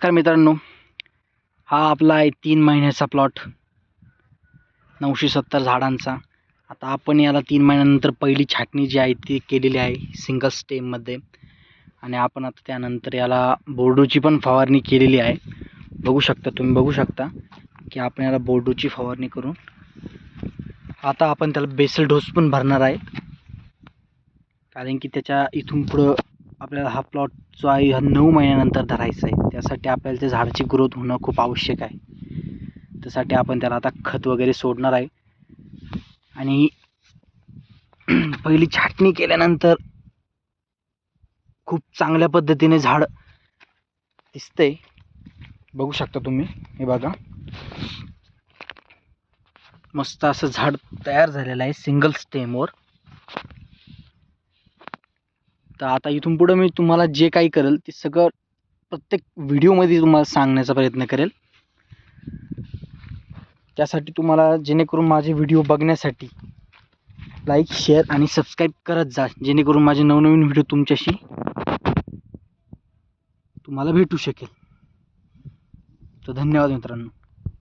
नमस्कार मित्रांनो, हा आपला आहे 3 महिन्याचा प्लॉट 970 झाडांचा. आता आपण याला 3 महिन्यानंतर पहिली छाटणी जी आहे ती केलेली आहे सिंगल स्टेममध्ये आणि आपण आता त्यानंतर याला बोर्डोची पण फवारणी केलेली आहे. तुम्ही बघू शकता की आपण याला बोर्डोची फवारणी करून आता आपण त्याला बेसल डोस पण भरणार आहे, कारण की त्याच्या इथून पुढं आपल्याला हा प्लॉट जो आहे हा 9 महिन्यानंतर धरायचा आहे. त्यासाठी आपल्याला त्या झाडाची ग्रोथ होणं खूप आवश्यक आहे. त्यासाठी आपण त्याला आता खत वगैरे सोडणार आहे आणि पहिली छाटणी केल्यानंतर खूप चांगल्या पद्धतीने झाड दिसतंय. बघू शकता तुम्ही, हे बघा, मस्त असं झाड तयार झालेलं आहे सिंगल स्टेमवर. तर आता इथून पुढे मी तुम्हाला जे काही करेल ते सगळं प्रत्येक व्हिडिओमध्ये तुम्हाला सांगण्याचा प्रयत्न करेल. त्यासाठी तुम्हाला जेणेकरून माझे व्हिडिओ बघण्यासाठी लाईक, शेअर आणि सबस्क्राईब करत जा, जेणेकरून माझे नवनवीन व्हिडिओ तुमच्याशी तुम्हाला भेटू शकेल. तर धन्यवाद मित्रांनो.